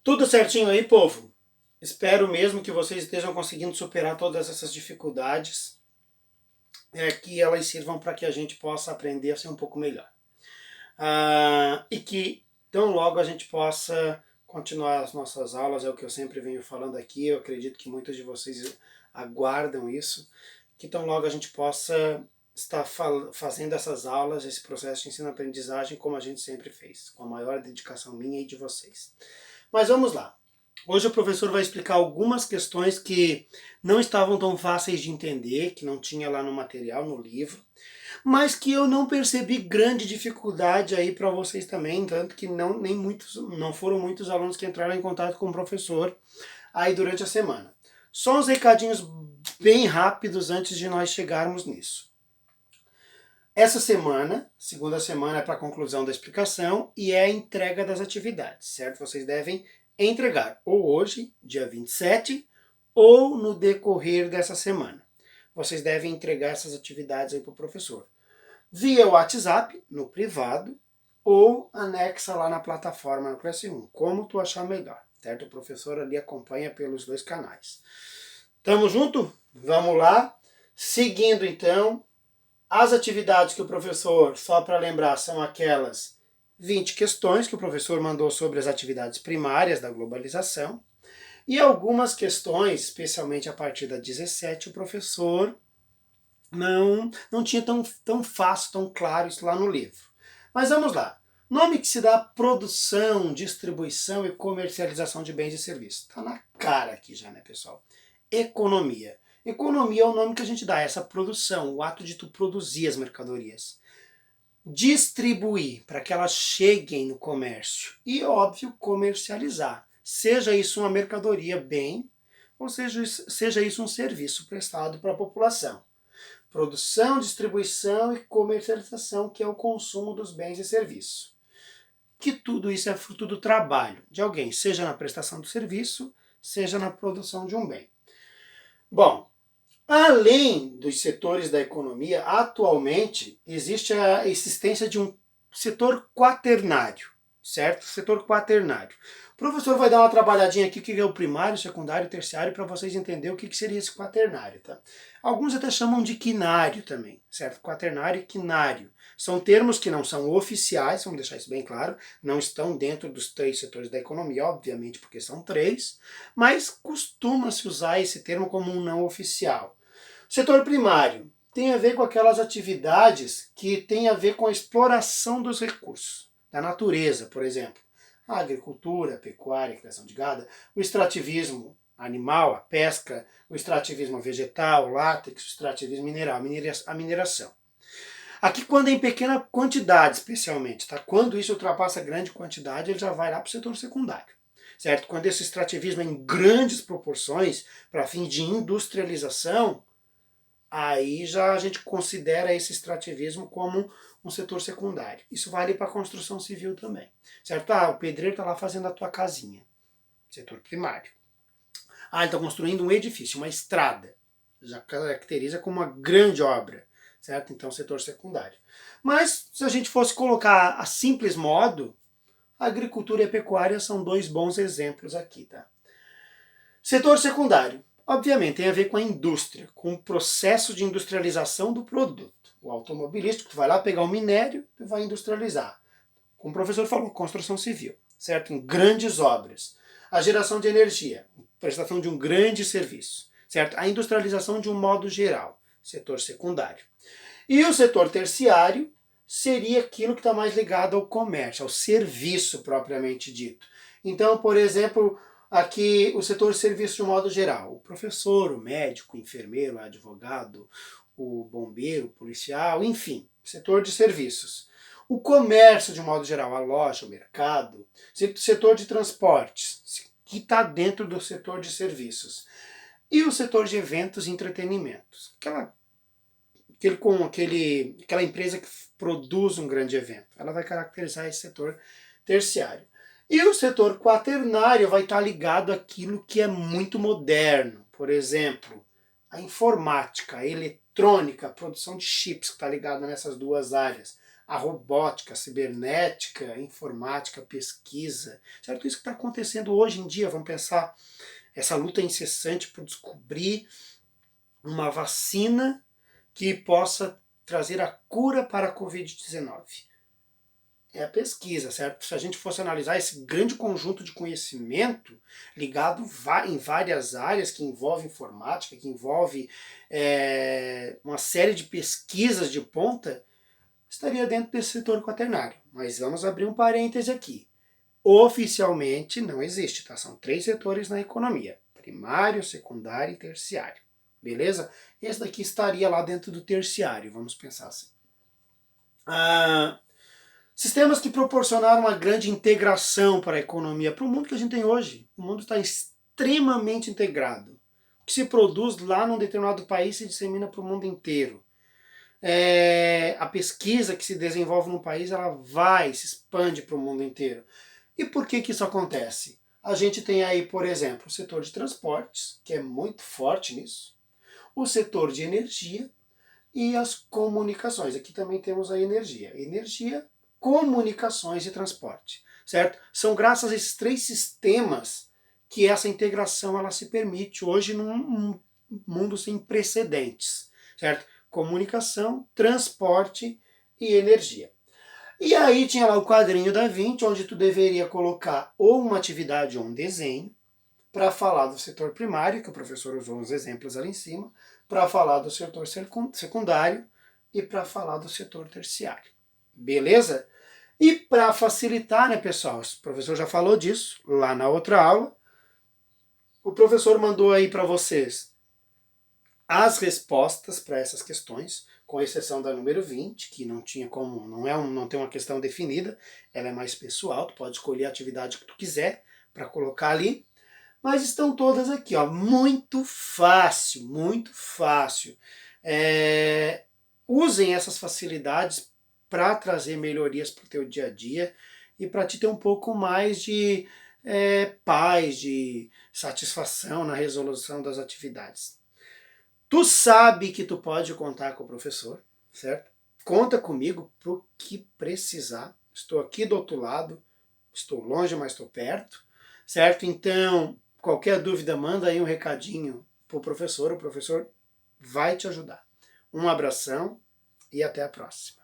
Tudo certinho aí, povo? Espero mesmo que vocês estejam conseguindo superar todas essas dificuldades, que elas sirvam para que a gente possa aprender a ser um pouco melhor. E que tão logo a gente possa continuar as nossas aulas, é o que eu sempre venho falando aqui, eu acredito que muitos de vocês aguardam isso, que tão logo a gente possa estar fazendo essas aulas, esse processo de ensino-aprendizagem como a gente sempre fez, com a maior dedicação minha e de vocês. Mas vamos lá. Hoje o professor vai explicar algumas questões que não estavam tão fáceis de entender, que não tinha lá no material, no livro, mas que eu não percebi grande dificuldade aí para vocês também, tanto que não foram muitos alunos que entraram em contato com o professor aí durante a semana. Só uns recadinhos bem rápidos antes de nós chegarmos nisso. Essa semana, segunda semana, é para a conclusão da explicação e é a entrega das atividades, certo? Vocês devem entregar ou hoje, dia 27, ou no decorrer dessa semana. Vocês devem entregar essas atividades aí para o professor. Via WhatsApp, no privado, ou anexa lá na plataforma no Classroom, como tu achar melhor, certo? O professor ali acompanha pelos dois canais. Tamo junto? Vamos lá. Seguindo então, as atividades que o professor, só para lembrar, são aquelas 20 questões que o professor mandou sobre as atividades primárias da globalização. E algumas questões, especialmente a partir da 17, o professor não tinha tão fácil, tão claro isso lá no livro. Mas vamos lá. Nome que se dá produção, distribuição e comercialização de bens e serviços. Está na cara aqui já, né, pessoal? Economia. Economia é o nome que a gente dá a essa produção, o ato de tu produzir as mercadorias. Distribuir, para que elas cheguem no comércio. E, óbvio, comercializar. Seja isso uma mercadoria, bem, ou seja isso um serviço prestado para a população. Produção, distribuição e comercialização, que é o consumo dos bens e serviços. Que tudo isso é fruto do trabalho de alguém, seja na prestação do serviço, seja na produção de um bem. Bom, além dos setores da economia, atualmente existe a existência de um setor quaternário, certo? Setor quaternário. O professor vai dar uma trabalhadinha aqui, que é o primário, secundário e terciário, para vocês entenderem o que seria esse quaternário, tá? Alguns até chamam de quinário também, certo? Quaternário e quinário. São termos que não são oficiais, vamos deixar isso bem claro, não estão dentro dos 3 setores da economia, obviamente, porque são 3, mas costuma-se usar esse termo como um não oficial. Setor primário tem a ver com aquelas atividades que têm a ver com a exploração dos recursos, da natureza, por exemplo. A agricultura, a pecuária, a criação de gado, o extrativismo animal, a pesca, o extrativismo vegetal, o látex, o extrativismo mineral, a mineração. Aqui quando é em pequena quantidade, especialmente, tá? Quando isso ultrapassa grande quantidade, ele já vai lá para o setor secundário, certo? Quando esse extrativismo é em grandes proporções, para fim de industrialização, aí já a gente considera esse extrativismo como um setor secundário. Isso vale para a construção civil também, certo? O pedreiro está lá fazendo a tua casinha, setor primário. Ele está construindo um edifício, uma estrada, já caracteriza como uma grande obra, certo? Então, setor secundário. Mas, se a gente fosse colocar a simples modo, a agricultura e a pecuária são 2 bons exemplos aqui, tá? Setor secundário, obviamente, tem a ver com a indústria, com o processo de industrialização do produto. O automobilístico, tu vai lá pegar o minério e vai industrializar. Como o professor falou, construção civil, certo? Em grandes obras. A geração de energia, prestação de um grande serviço, certo? A industrialização de um modo geral, setor secundário. E o setor terciário seria aquilo que está mais ligado ao comércio, ao serviço propriamente dito. Então, por exemplo, aqui o setor serviço de um modo geral, o professor, o médico, o enfermeiro, o advogado, o bombeiro, o policial, enfim, setor de serviços. O comércio de um modo geral, a loja, o mercado, setor de transportes, que está dentro do setor de serviços. E o setor de eventos e entretenimentos, aquela empresa que produz um grande evento. Ela vai caracterizar esse setor terciário. E o setor quaternário vai estar ligado àquilo que é muito moderno. Por exemplo, a informática, a eletrônica, a produção de chips, que está ligada nessas 2 áreas. a robótica, a cibernética, a informática, a pesquisa, certo? Isso que está acontecendo hoje em dia, vamos pensar, essa luta incessante por descobrir uma vacina que possa trazer a cura para a Covid-19. É a pesquisa, certo? Se a gente fosse analisar esse grande conjunto de conhecimento ligado em várias áreas, que envolve informática, que envolve uma série de pesquisas de ponta, estaria dentro desse setor quaternário. Mas vamos abrir um parêntese aqui. Oficialmente não existe, tá? São 3 setores na economia: primário, secundário e terciário. Beleza? Esse daqui estaria lá dentro do terciário, vamos pensar assim. Sistemas que proporcionaram uma grande integração para a economia, para o mundo que a gente tem hoje. O mundo está extremamente integrado. O que se produz lá num determinado país se dissemina para o mundo inteiro. A pesquisa que se desenvolve num país, ela se expande para o mundo inteiro. E por que isso acontece? A gente tem aí, por exemplo, o setor de transportes, que é muito forte nisso, o setor de energia e as comunicações. Aqui também temos a energia, comunicações e transporte, certo? São graças a esses 3 sistemas que essa integração ela se permite hoje num mundo sem precedentes, certo? Comunicação, transporte e energia. E aí tinha lá o quadrinho da Vinci, onde tu deveria colocar ou uma atividade ou um desenho para falar do setor primário, que o professor usou uns exemplos ali em cima, para falar do setor secundário e para falar do setor terciário. Beleza? E para facilitar, né, pessoal, o professor já falou disso lá na outra aula, o professor mandou aí para vocês as respostas para essas questões, com exceção da número 20, que não tinha como, não tem uma questão definida, ela é mais pessoal, tu pode escolher a atividade que tu quiser para colocar ali, mas estão todas aqui, ó, muito fácil, muito fácil. Usem essas facilidades para trazer melhorias para o teu dia a dia e para te ter um pouco mais de paz, de satisfação na resolução das atividades. Tu sabe que tu pode contar com o professor, certo? Conta comigo pro que precisar. Estou aqui do outro lado, estou longe, mas estou perto, certo? Então, qualquer dúvida, manda aí um recadinho pro professor, o professor vai te ajudar. Um abração e até a próxima.